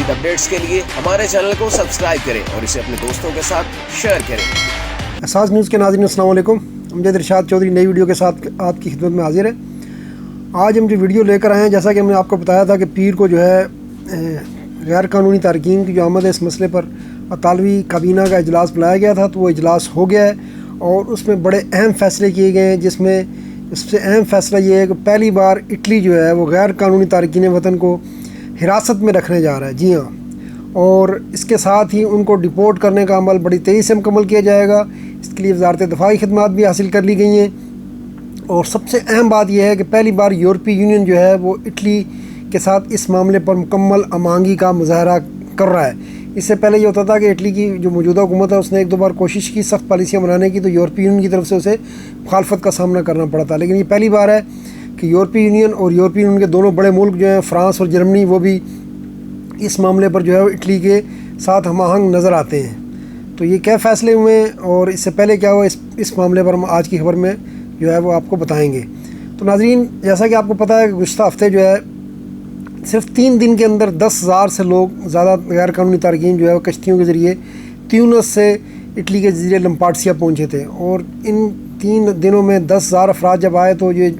مزید اپڈیٹس کے لیے ہمارے چینل کو سبسکرائب کریں اور اسے اپنے دوستوں کے ساتھ شیئر کریں۔ احساس نیوز کے ناظرین السلام علیکم، امجد ارشاد چودھری نئی ویڈیو کے ساتھ آپ کی خدمت میں حاضر ہے۔ آج ہم جو ویڈیو لے کر آئے ہیں، جیسا کہ ہم نے آپ کو بتایا تھا کہ پیر کو جو ہے غیر قانونی تارکین کی جو آمد ہے، اس مسئلے پر اطالوی کابینہ کا اجلاس بلایا گیا تھا، تو وہ اجلاس ہو گیا ہے اور اس میں بڑے اہم فیصلے کیے گئے ہیں، جس میں اس سے اہم فیصلہ یہ ہے کہ پہلی بار اٹلی جو ہے وہ غیر قانونی تارکین وطن کو حراست میں رکھنے جا رہا ہے۔ جی ہاں، اور اس کے ساتھ ہی ان کو ڈپورٹ کرنے کا عمل بڑی تیزی سے مکمل کیا جائے گا۔ اس کے لیے وزارت دفاعی خدمات بھی حاصل کر لی گئی ہیں، اور سب سے اہم بات یہ ہے کہ پہلی بار یورپی یونین جو ہے وہ اٹلی کے ساتھ اس معاملے پر مکمل ہم آہنگی کا مظاہرہ کر رہا ہے۔ اس سے پہلے یہ ہوتا تھا کہ اٹلی کی جو موجودہ حکومت ہے، اس نے ایک دو بار کوشش کی سخت پالیسیاں بنانے کی، تو یورپی یونین کی طرف سے اسے مخالفت کا سامنا کرنا پڑا تھا۔ لیکن یہ پہلی بار ہے کہ یورپی یونین اور یورپی یونین کے دونوں بڑے ملک جو ہیں، فرانس اور جرمنی، وہ بھی اس معاملے پر جو ہے اٹلی کے ساتھ ہم آہنگ نظر آتے ہیں۔ تو یہ کیا فیصلے ہوئے ہیں اور اس سے پہلے کیا ہوا، اس معاملے پر ہم آج کی خبر میں جو ہے وہ آپ کو بتائیں گے۔ تو ناظرین، جیسا کہ آپ کو پتہ ہے کہ گزشتہ ہفتے جو ہے صرف 3 دن کے اندر 10,000 سے زیادہ غیر قانونی تارکین جو ہے وہ کشتیوں کے ذریعے تیونس سے اٹلی کے جزیرے لمپارڈسیا پہنچے تھے، اور ان 3 دنوں میں 10,000 افراد جب آئے تو یہ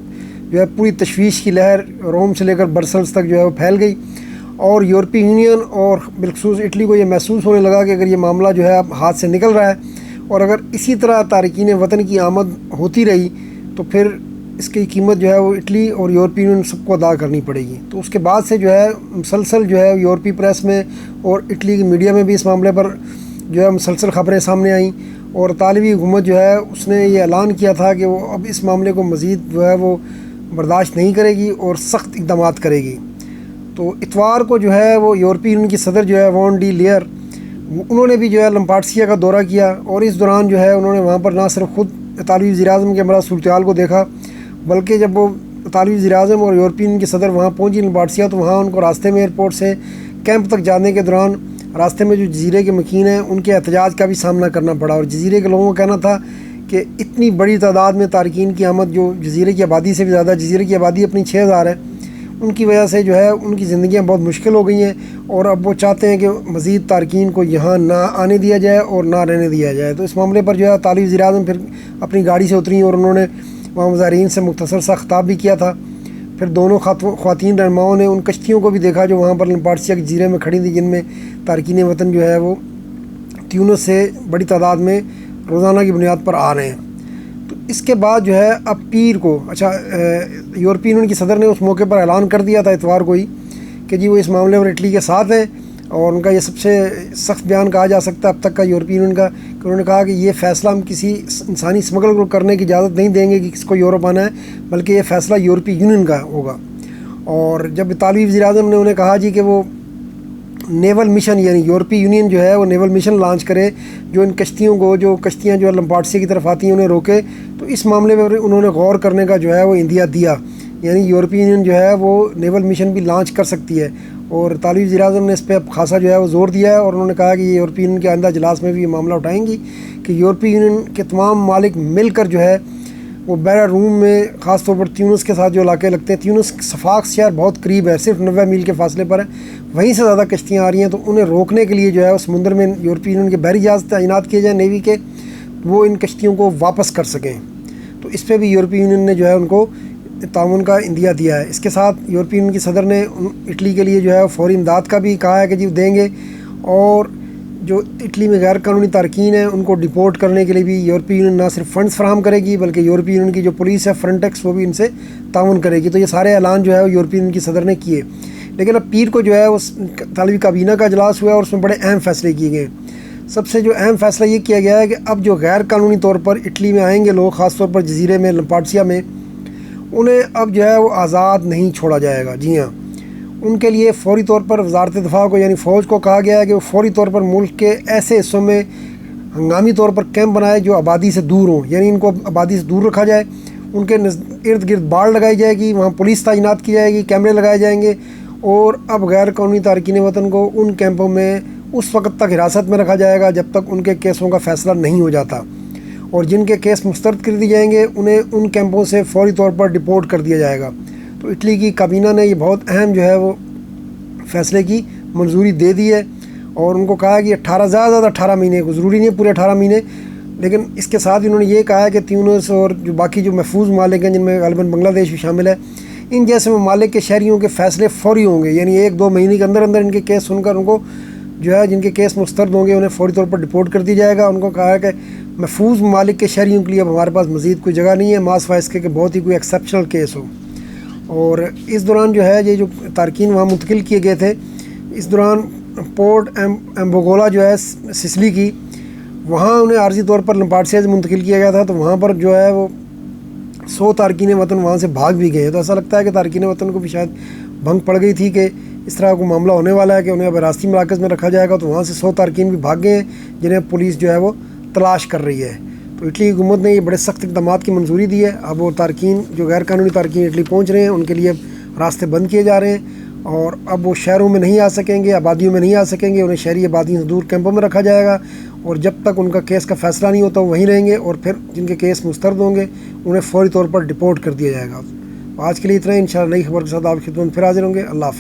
جو ہے پوری تشویش کی لہر روم سے لے کر برسلز تک جو ہے وہ پھیل گئی، اور یورپی یونین اور بالخصوص اٹلی کو یہ محسوس ہونے لگا کہ اگر یہ معاملہ جو ہے اب ہاتھ سے نکل رہا ہے اور اگر اسی طرح تارکین وطن کی آمد ہوتی رہی تو پھر اس کی قیمت جو ہے وہ اٹلی اور یورپی یونین سب کو ادا کرنی پڑے گی۔ تو اس کے بعد سے جو ہے مسلسل جو ہے یورپی پریس میں اور اٹلی کی میڈیا میں بھی اس معاملے پر جو ہے مسلسل خبریں سامنے آئیں، اور اطالوی حکومت جو ہے اس نے یہ اعلان کیا تھا کہ وہ اب اس معاملے کو مزید جو ہے وہ برداشت نہیں کرے گی اور سخت اقدامات کرے گی۔ تو اتوار کو جو ہے وہ یورپی یونین کی صدر جو ہے وان ڈی لیئر، انہوں نے بھی جو ہے لمپارڈسیا کا دورہ کیا، اور اس دوران جو ہے انہوں نے وہاں پر نہ صرف خود اطالوی وزیر اعظم کے ہمراہ صورتحال کو دیکھا، بلکہ جب وہ اطالوی وزیر اعظم اور یورپی یونین کی صدر وہاں پہنچی لمپارڈسیا، تو وہاں ان کو راستے میں ایئرپورٹ سے کیمپ تک جانے کے دوران راستے میں جو جزیرے کے مکین ہیں ان کے احتجاج کا بھی سامنا کرنا پڑا، اور جزیرے کے لوگوں کا کہنا تھا کہ اتنی بڑی تعداد میں تارکین کی آمد، جو جزیرے کی آبادی سے بھی زیادہ، جزیرے کی آبادی اپنی 6,000 ہے، ان کی وجہ سے جو ہے ان کی زندگیاں بہت مشکل ہو گئی ہیں، اور اب وہ چاہتے ہیں کہ مزید تارکین کو یہاں نہ آنے دیا جائے اور نہ رہنے دیا جائے۔ تو اس معاملے پر جو ہے اطالوی وزیر اعظم پھر اپنی گاڑی سے اتری اور انہوں نے وہاں مظاہرین سے مختصر سا خطاب بھی کیا تھا۔ پھر دونوں خواتین رہنماؤں نے ان کشتیوں کو بھی دیکھا جو وہاں پر لمپارڈسیا کے جزیرے میں کھڑی تھیں، جن میں تارکین وطن جو ہے وہ تیونس سے بڑی تعداد میں روزانہ کی بنیاد پر آ رہے ہیں۔ تو اس کے بعد جو ہے اب پیر کو یورپی یونین کی صدر نے اس موقع پر اعلان کر دیا تھا اتوار کو ہی کہ جی وہ اس معاملے پر اٹلی کے ساتھ ہیں، اور ان کا یہ سب سے سخت بیان کہا جا سکتا ہے اب تک کا یورپی یونین کا، کہ انہوں نے کہا کہ یہ فیصلہ ہم کسی انسانی اسمگل کو کرنے کی اجازت نہیں دیں گے کہ کس کو یورپ آنا ہے، بلکہ یہ فیصلہ یورپی یونین کا ہوگا۔ اور جب اطالوی وزیر اعظم نے انہیں کہا جی کہ وہ نیول مشن، یعنی یورپی یونین جو ہے وہ نیول مشن لانچ کرے جو ان کشتیوں کو، جو کشتیاں جو لمپارڈسیا کی طرف آتی ہیں انہیں روکے، تو اس معاملے میں انہوں نے غور کرنے کا جو ہے وہ عندیہ دیا، یعنی یورپی یونین جو ہے وہ نیول مشن بھی لانچ کر سکتی ہے۔ اور اطالوی وزیر اعظم نے اس پہ اب خاصا جو ہے وہ زور دیا ہے، اور انہوں نے کہا کہ یہ یورپی یونین کے آئندہ اجلاس میں بھی یہ معاملہ اٹھائیں گی کہ یورپی یونین کے تمام ممالک مل کر جو ہے وہ بیرا روم میں، خاص طور پر تیونس کے ساتھ جو علاقے لگتے ہیں، تیونس صفاقس شہر بہت قریب ہے، صرف 90 میل کے فاصلے پر ہے، وہیں سے زیادہ کشتیاں آ رہی ہیں، تو انہیں روکنے کے لیے جو ہے اس سمندر میں یورپی یونین کے بحری جہاز تعینات کیے جائیں نیوی کے، وہ ان کشتیوں کو واپس کر سکیں۔ تو اس پہ بھی یورپی یونین نے جو ہے ان کو تعاون کا عندیہ دیا ہے۔ اس کے ساتھ یورپی یونین کی صدر نے اٹلی کے لیے جو ہے فوری امداد کا بھی کہا ہے کہ جی دیں گے، اور جو اٹلی میں غیر قانونی تارکین ہیں ان کو ڈپورٹ کرنے کے لیے بھی یورپی یونین نہ صرف فنڈز فراہم کرے گی، بلکہ یورپی یونین کی جو پولیس ہے فرنٹیکس، وہ بھی ان سے تعاون کرے گی۔ تو یہ سارے اعلان جو ہے وہ یورپی یونین کی صدر نے کیے۔ لیکن اب پیر کو جو ہے اس اطالوی کابینہ کا اجلاس ہوا اور اس میں بڑے اہم فیصلے کیے گئے۔ سب سے جو اہم فیصلہ یہ کیا گیا ہے کہ اب جو غیر قانونی طور پر اٹلی میں آئیں گے لوگ، خاص طور پر جزیرے میں لمپارڈسیا میں، انہیں اب جو ہے وہ آزاد نہیں چھوڑا جائے گا۔ جی ہاں، ان کے لیے فوری طور پر وزارت دفاع کو، یعنی فوج کو کہا گیا ہے کہ وہ فوری طور پر ملک کے ایسے حصوں میں ہنگامی طور پر کیمپ بنائے جو آبادی سے دور ہوں، یعنی ان کو آبادی سے دور رکھا جائے، ان کے ارد گرد باڑ لگائی جائے گی، وہاں پولیس تعینات کی جائے گی، کیمرے لگائے جائیں گے، اور اب غیر قانونی تارکین وطن کو ان کیمپوں میں اس وقت تک حراست میں رکھا جائے گا جب تک ان کے کیسوں کا فیصلہ نہیں ہو جاتا، اور جن کے کیس مسترد کر دیے جائیں گے انہیں ان کیمپوں سے فوری طور پر ڈپورٹ کر دیا جائے گا۔ تو اٹلی کی کابینہ نے یہ بہت اہم جو ہے وہ فیصلے کی منظوری دے دی ہے اور ان کو کہا ہے کہ 18 زیادہ 18 مہینے کو، ضروری نہیں ہے پورے 18 مہینے، لیکن اس کے ساتھ انہوں نے یہ کہا ہے کہ تیونس اور جو باقی جو محفوظ ممالک ہیں جن میں غالباً بنگلہ دیش بھی شامل ہے، ان جیسے ممالک کے شہریوں کے فیصلے فوری ہوں گے، یعنی 1-2 مہینے کے اندر اندر ان کے کیس سن کر ان کو جو ہے جن کے کیس مسترد ہوں گے انہیں فوری طور پر ڈپورٹ کر دی جائے گا۔ ان کو کہا ہے کہ محفوظ ممالک کے شہریوں کے لیے اب ہمارے پاس مزید کوئی جگہ نہیں ہے، ما سوائے اس کے کہ بہت ہی کوئی ایکسیپشنل کیس ہو۔ اور اس دوران جو ہے یہ جو تارکین وہاں منتقل کیے گئے تھے، اس دوران پورٹ ایمبوگولا جو ہے سسلی کی، وہاں انہیں عارضی طور پر لمپارڈسیا سے منتقل کیا گیا تھا، تو وہاں پر جو ہے وہ 100 تارکین وطن وہاں سے بھاگ بھی گئے۔ تو ایسا لگتا ہے کہ تارکین وطن کو بھی شاید بھنگ پڑ گئی تھی کہ اس طرح کو معاملہ ہونے والا ہے کہ انہیں اب حراستی مراکز میں رکھا جائے گا، تو وہاں سے 100 تارکین بھی بھاگ گئے ہیں جنہیں پولیس جو ہے وہ تلاش کر رہی ہے۔ تو اٹلی کی حکومت نے یہ بڑے سخت اقدامات کی منظوری دی ہے۔ اب وہ تارکین جو غیر قانونی تارکین اٹلی پہنچ رہے ہیں ان کے لیے اب راستے بند کیے جا رہے ہیں، اور اب وہ شہروں میں نہیں آ سکیں گے، آبادیوں میں نہیں آ سکیں گے، انہیں شہری آبادیوں سے دور کیمپوں میں رکھا جائے گا، اور جب تک ان کا کیس کا فیصلہ نہیں ہوتا وہ وہیں رہیں گے، اور پھر جن کے کیس مسترد ہوں گے انہیں فوری طور پر ڈپورٹ کر دیا جائے گا۔ آج کے لیے اتنا ہی، انشاءاللہ نئی خبر کے ساتھ آپ کی خدمت میں پھر حاضر ہوں گے۔ اللہ حافظ۔